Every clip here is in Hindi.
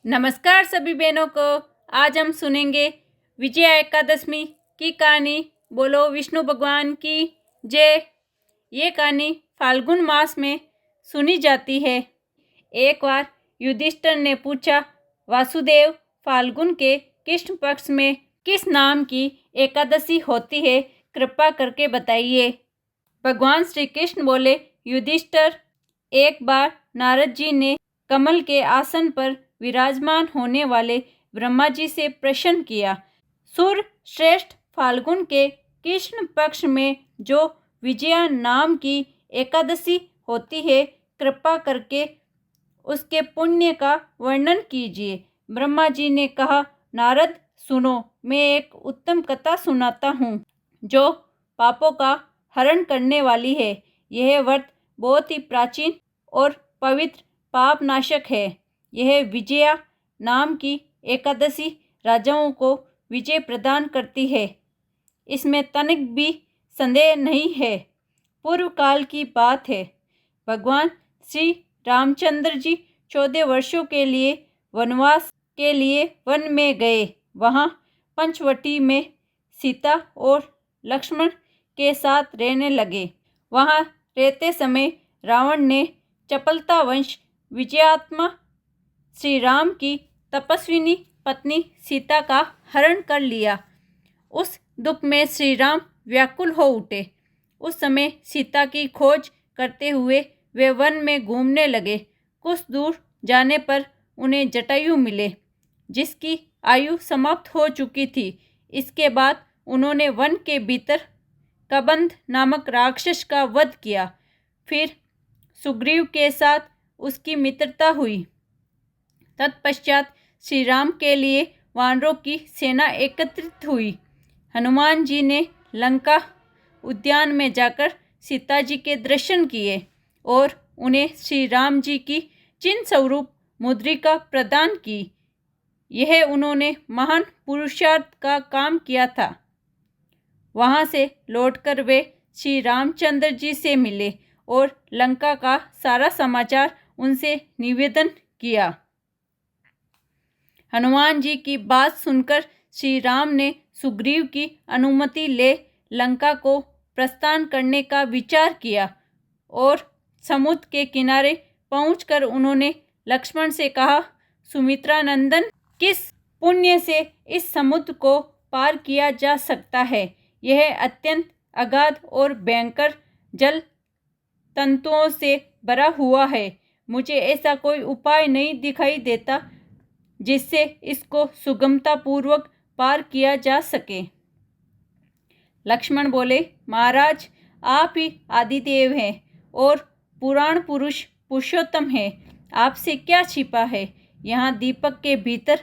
नमस्कार सभी बहनों को। आज हम सुनेंगे विजया एकादशी की कहानी। बोलो विष्णु भगवान की जय। ये कहानी फाल्गुन मास में सुनी जाती है। एक बार युधिष्ठिर ने पूछा, वासुदेव, फाल्गुन के कृष्ण पक्ष में किस नाम की एकादशी होती है, कृपा करके बताइए। भगवान श्री कृष्ण बोले, युधिष्ठिर, एक बार नारद जी ने कमल के आसन पर विराजमान होने वाले ब्रह्मा जी से प्रश्न किया, सूर्य श्रेष्ठ फाल्गुन के कृष्ण पक्ष में जो विजया नाम की एकादशी होती है, कृपा करके उसके पुण्य का वर्णन कीजिए। ब्रह्मा जी ने कहा, नारद सुनो, मैं एक उत्तम कथा सुनाता हूँ जो पापों का हरण करने वाली है। यह व्रत बहुत ही प्राचीन और पवित्र पाप नाशक है। यह विजया नाम की एकादशी राजाओं को विजय प्रदान करती है। इसमें तनिक भी संदेह नहीं है। पूर्व काल की बात है। भगवान श्री रामचंद्र जी 14 वर्षों के लिए वनवास के लिए वन में गए। वहाँ पंचवटी में सीता और लक्ष्मण के साथ रहने लगे। वहाँ रहते समय रावण ने चपलतावंश विजयात्मा श्री राम की तपस्विनी पत्नी सीता का हरण कर लिया। उस दुख में श्री राम व्याकुल हो उठे। उस समय सीता की खोज करते हुए वे वन में घूमने लगे। कुछ दूर जाने पर उन्हें जटायु मिले, जिसकी आयु समाप्त हो चुकी थी। इसके बाद उन्होंने वन के भीतर कबंध नामक राक्षस का वध किया। फिर सुग्रीव के साथ उसकी मित्रता हुई। तत्पश्चात श्री राम के लिए वानरों की सेना एकत्रित हुई। हनुमान जी ने लंका उद्यान में जाकर सीता जी के दर्शन किए और उन्हें श्री राम जी की चिन्ह स्वरूप मुद्रिका प्रदान की। यह उन्होंने महान पुरुषार्थ का काम किया था। वहाँ से लौटकर वे श्री रामचंद्र जी से मिले और लंका का सारा समाचार उनसे निवेदन किया। हनुमान जी की बात सुनकर श्री राम ने सुग्रीव की अनुमति ले लंका को प्रस्थान करने का विचार किया और समुद्र के किनारे पहुंचकर उन्होंने लक्ष्मण से कहा, सुमित्रा नंदन, किस पुण्य से इस समुद्र को पार किया जा सकता है? यह अत्यंत अगाध और भयंकर जल तंतुओं से भरा हुआ है। मुझे ऐसा कोई उपाय नहीं दिखाई देता जिससे इसको सुगमतापूर्वक पार किया जा सके। लक्ष्मण बोले, महाराज, आप ही आदिदेव हैं और पुराण पुरुष पुरुषोत्तम हैं। आपसे क्या छिपा है? यहाँ दीपक के भीतर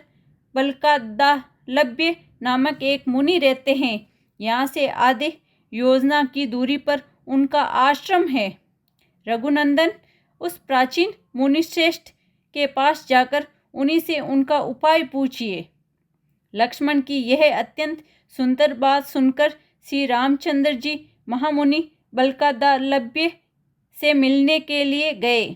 बलकादालभ्य नामक एक मुनि रहते हैं। यहाँ से आधे योजना की दूरी पर उनका आश्रम है। रघुनंदन, उस प्राचीन मुनिश्रेष्ठ के पास जाकर उन्हीं से उनका उपाय पूछिए। लक्ष्मण की यह अत्यंत सुंदर बात सुनकर श्री रामचंद्र जी महामुनि बलकादालभ्य से मिलने के लिए गए।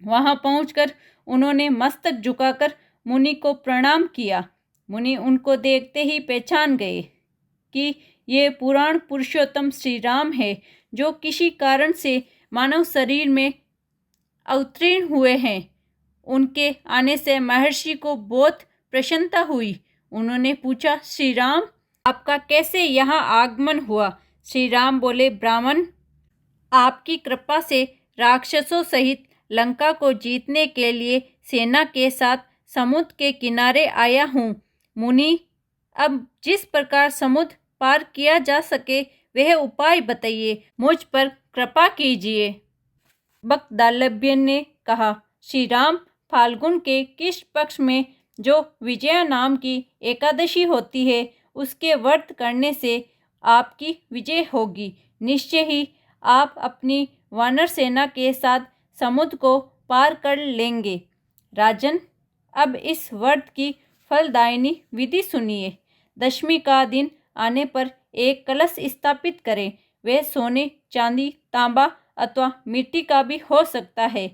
वहां पहुंचकर उन्होंने मस्तक झुकाकर मुनि को प्रणाम किया। मुनि उनको देखते ही पहचान गए कि ये पुराण पुरुषोत्तम श्री राम है, जो किसी कारण से मानव शरीर में अवतीर्ण हुए हैं। उनके आने से महर्षि को बहुत प्रसन्नता हुई। उन्होंने पूछा, श्री राम, आपका कैसे यहाँ आगमन हुआ? श्री राम बोले, ब्राह्मण, आपकी कृपा से राक्षसों सहित लंका को जीतने के लिए सेना के साथ समुद्र के किनारे आया हूँ। मुनि, अब जिस प्रकार समुद्र पार किया जा सके वह उपाय बताइए, मुझ पर कृपा कीजिए। बकदालभ्य ने कहा, श्री राम, फाल्गुन के कृष्ण पक्ष में जो विजया नाम की एकादशी होती है, उसके व्रत करने से आपकी विजय होगी। निश्चय ही आप अपनी वानर सेना के साथ समुद्र को पार कर लेंगे। राजन, अब इस व्रत की फलदायिनी विधि सुनिए। दशमी का दिन आने पर एक कलश स्थापित करें। वह सोने, चांदी, तांबा अथवा मिट्टी का भी हो सकता है।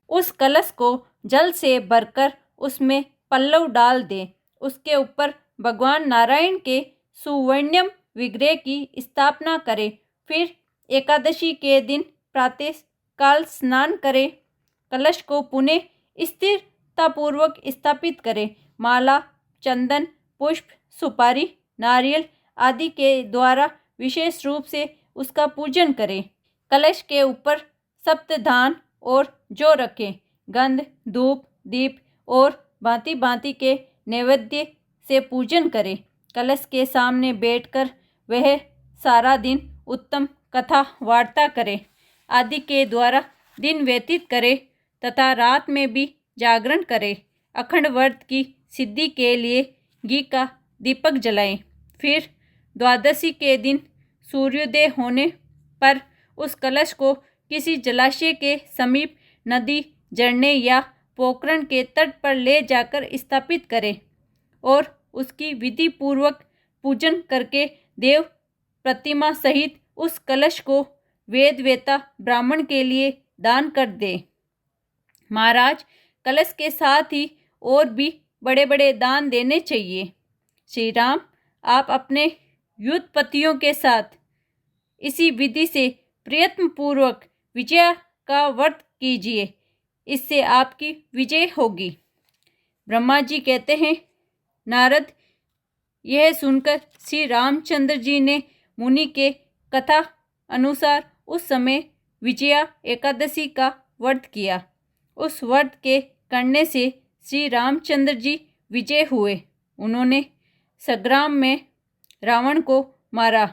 उस कलश को जल से भरकर उसमें पल्लव डाल दें। उसके ऊपर भगवान नारायण के सुवर्णम विग्रह की स्थापना करें। फिर एकादशी के दिन प्रातः काल स्नान करें। कलश को पुनः स्थिरतापूर्वक स्थापित करें। माला, चंदन, पुष्प, सुपारी, नारियल आदि के द्वारा विशेष रूप से उसका पूजन करें। कलश के ऊपर सप्तधान और जौ रखें। गंध, धूप, दीप और भांति भांति के नैवेद्य से पूजन करें। कलश के सामने बैठकर वह सारा दिन उत्तम कथा वार्ता करें आदि के द्वारा दिन व्यतीत करें तथा रात में भी जागरण करें। अखंड व्रत की सिद्धि के लिए घी का दीपक जलाएं। फिर द्वादशी के दिन सूर्योदय होने पर उस कलश को किसी जलाशय के समीप, नदी, झरने या पोखरण के तट पर ले जाकर स्थापित करें और उसकी विधि पूर्वक पूजन करके देव प्रतिमा सहित उस कलश को वेदवेता ब्राह्मण के लिए दान कर दे। महाराज, कलश के साथ ही और भी बड़े बड़े दान देने चाहिए। श्री राम, आप अपने युद्धपतियों के साथ इसी विधि से प्रयत्नपूर्वक विजय का व्रत कीजिए, इससे आपकी विजय होगी। ब्रह्मा जी कहते हैं, नारद, यह सुनकर श्री रामचंद्र जी ने मुनि के कथा अनुसार उस समय विजया एकादशी का व्रत किया। उस व्रत के करने से श्री रामचंद्र जी विजय हुए। उन्होंने संग्राम में रावण को मारा,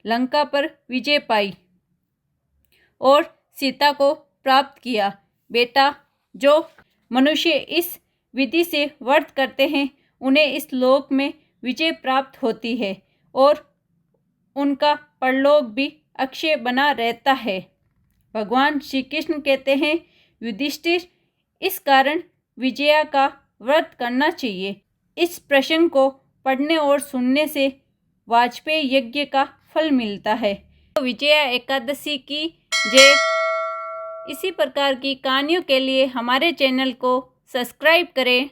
लंका पर विजय पाई और सीता को प्राप्त किया। बेटा, जो मनुष्य इस विधि से व्रत करते हैं उन्हें इस लोक में विजय प्राप्त होती है और उनका परलोक भी अक्षय बना रहता है। भगवान श्री कृष्ण कहते हैं, युधिष्ठिर, इस कारण विजया का व्रत करना चाहिए। इस प्रसंग को पढ़ने और सुनने से वाजपेयी यज्ञ का फल मिलता है। तो विजया एकादशी की जय। इसी प्रकार की कहानियों के लिए हमारे चैनल को सब्सक्राइब करें।